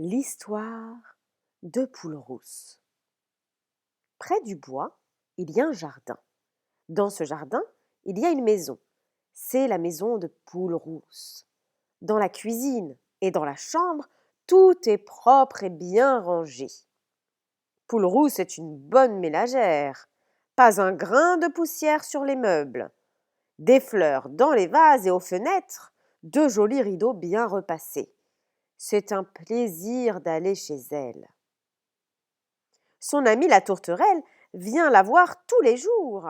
L'histoire de Poule-Rousse. Près du bois, il y a un jardin. Dans ce jardin, il y a une maison. C'est la maison de Poule-Rousse. Dans la cuisine et dans la chambre, tout est propre et bien rangé. Poule-Rousse est une bonne ménagère. Pas un grain de poussière sur les meubles. Des fleurs dans les vases et aux fenêtres, de jolis rideaux bien repassés. C'est un plaisir d'aller chez elle. Son amie la tourterelle vient la voir tous les jours.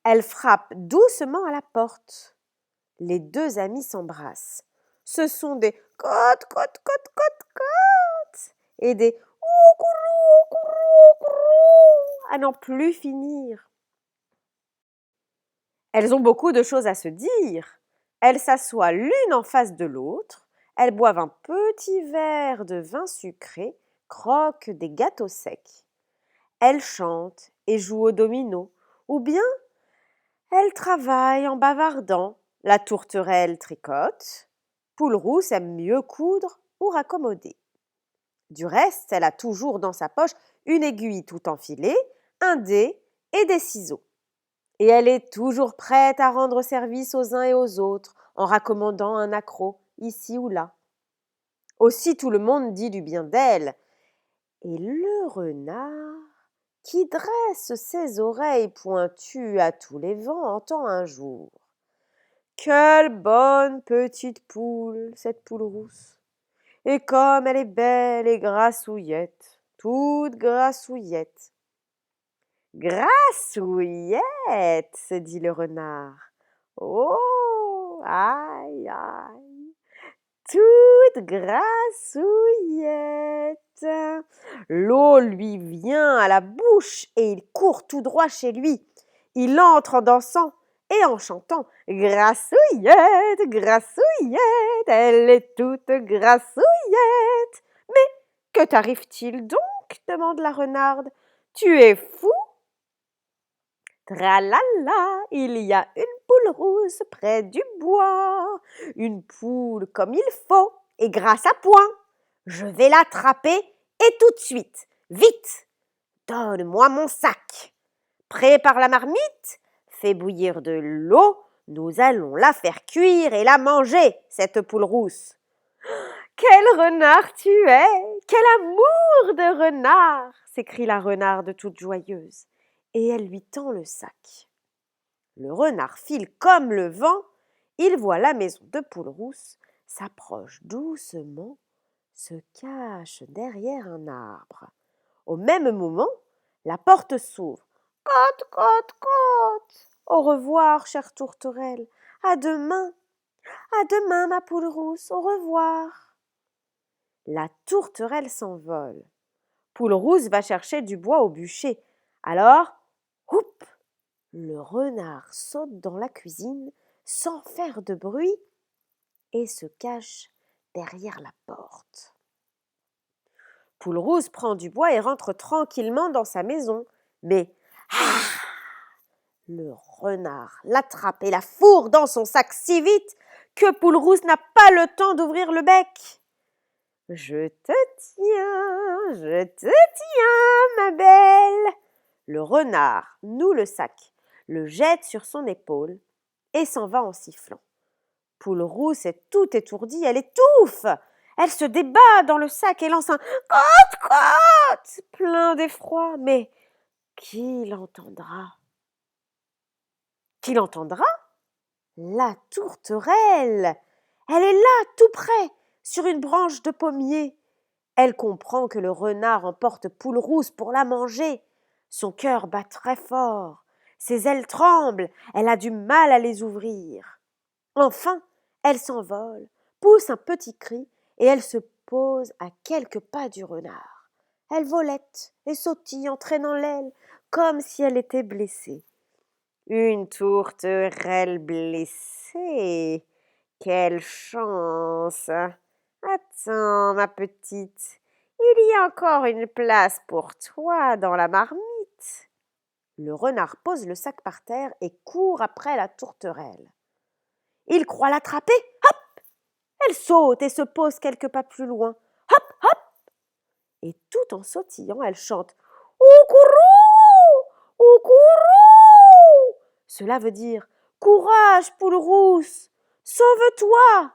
Elle frappe doucement à la porte. Les deux amies s'embrassent. Ce sont des cote, cote, cote, cote, cote et des oukourou, oukourou, oukourou à n'en plus finir. Elles ont beaucoup de choses à se dire. Elles s'assoient l'une en face de l'autre. Elles boivent un petit verre de vin sucré, croquent des gâteaux secs. Elles chantent et jouent au domino, ou bien elles travaillent en bavardant. La tourterelle tricote, Poule-Rousse aime mieux coudre ou raccommoder. Du reste, elle a toujours dans sa poche une aiguille tout enfilée, un dé et des ciseaux. Et elle est toujours prête à rendre service aux uns et aux autres en raccommodant un accroc ici ou là. Aussi tout le monde dit du bien d'elle. Et le renard, qui dresse ses oreilles pointues à tous les vents, entend un jour: quelle bonne petite poule, cette Poule-Rousse! Et comme elle est belle et grassouillette, toute grassouillette. Grassouillette, se dit le renard. Oh, aïe, aïe, toute grassouillette. L'eau lui vient à la bouche et il court tout droit chez lui. Il entre en dansant et en chantant: grassouillette, grassouillette, elle est toute grassouillette. Mais que t'arrive-t-il donc? Demande la renarde. Tu es fou? Tralala, il y a une Poule-Rousse près du bois, une poule comme il faut et grâce à point. Je vais l'attraper et tout de suite, vite, donne-moi mon sac. Prépare la marmite, fais bouillir de l'eau, nous allons la faire cuire et la manger, cette Poule-Rousse. Quel renard tu es! Quel amour de renard! S'écrie la renarde toute joyeuse, et elle lui tend le sac. Le renard file comme le vent, il voit la maison de Poule-Rousse, s'approche doucement, se cache derrière un arbre. Au même moment, la porte s'ouvre. Cote, cote, cote! Au revoir, chère tourterelle. À demain, ma Poule-Rousse, au revoir. La tourterelle s'envole. Poule-Rousse va chercher du bois au bûcher. Alors, houp! Le renard saute dans la cuisine sans faire de bruit et se cache derrière la porte. Poule-Rousse prend du bois et rentre tranquillement dans sa maison. Mais le renard l'attrape et la fourre dans son sac si vite que Poule-Rousse n'a pas le temps d'ouvrir le bec. Je te tiens, ma belle. Le renard noue le sac, le jette sur son épaule et s'en va en sifflant. Poule-Rousse est toute étourdie, elle étouffe. Elle se débat dans le sac et lance un cote, cote plein d'effroi. Mais qui l'entendra? Qui l'entendra? La tourterelle. Elle est là, tout près, sur une branche de pommier. Elle comprend que le renard emporte Poule-Rousse pour la manger. Son cœur bat très fort. Ses ailes tremblent. Elle a du mal à les ouvrir. Enfin, elle s'envole, pousse un petit cri et elle se pose à quelques pas du renard. Elle volette et sautille en traînant l'aile comme si elle était blessée. Une tourterelle blessée. Quelle chance! Attends, ma petite, il y a encore une place pour toi dans la marmite. Le renard pose le sac par terre et court après la tourterelle. Il croit l'attraper. Hop! Elle saute et se pose quelques pas plus loin. Et tout en sautillant, elle chante « Au courroux! Au courroux !» Cela veut dire « Courage, poule rousse! Sauve-toi !»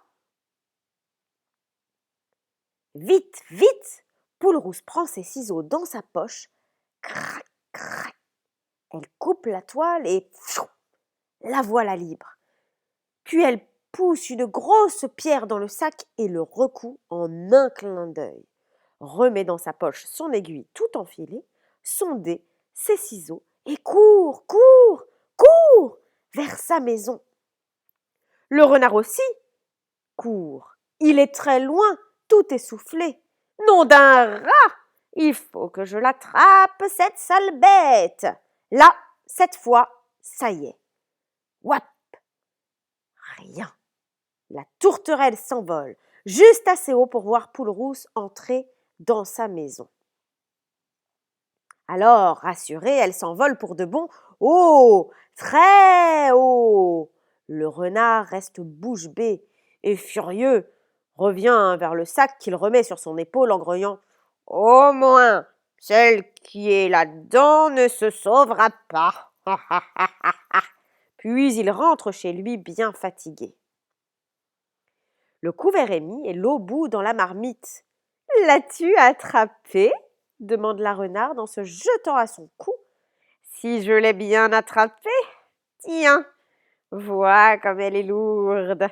Vite, vite! Poule rousse prend ses ciseaux dans sa poche. Crac, crac. Elle coupe la toile et la voilà libre. Puis elle pousse une grosse pierre dans le sac et le recoue en un clin d'œil. Remet dans sa poche son aiguille tout enfilée, son dé, ses ciseaux et court, court, court vers sa maison. Le renard aussi court. Il est très loin, tout essoufflé. Nom d'un rat! Il faut que je l'attrape, cette sale bête. Là, cette fois, ça y est. Wap! Rien. La tourterelle s'envole, juste assez haut pour voir Poule Rousse entrer dans sa maison. Alors, rassurée, elle s'envole pour de bon, haut, très haut. Le renard reste bouche bée et furieux, revient vers le sac qu'il remet sur son épaule en grognant « Au moins, celle qui est là-dedans ne se sauvera pas. » Puis il rentre chez lui bien fatigué. Le couvert est mis et l'eau bout dans la marmite. « L'as-tu attrapée ?» demande la renarde en se jetant à son cou. « Si je l'ai bien attrapée, tiens, vois comme elle est lourde. »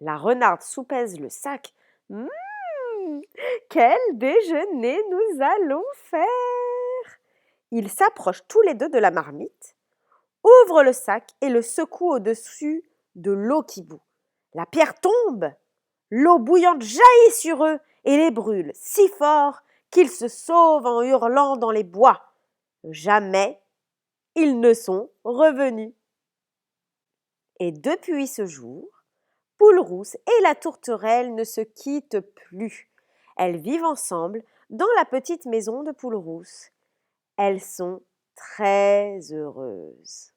La renarde soupèse le sac. « Quel déjeuner nous allons faire !» Ils s'approchent tous les deux de la marmite, ouvrent le sac et le secouent au-dessus de l'eau qui bout. La pierre tombe, l'eau bouillante jaillit sur eux et les brûle si fort qu'ils se sauvent en hurlant dans les bois. Jamais ils ne sont revenus. Et depuis ce jour, Poule Rousse et la tourterelle ne se quittent plus. Elles vivent ensemble dans la petite maison de Poule Rousse. Elles sont très heureuses.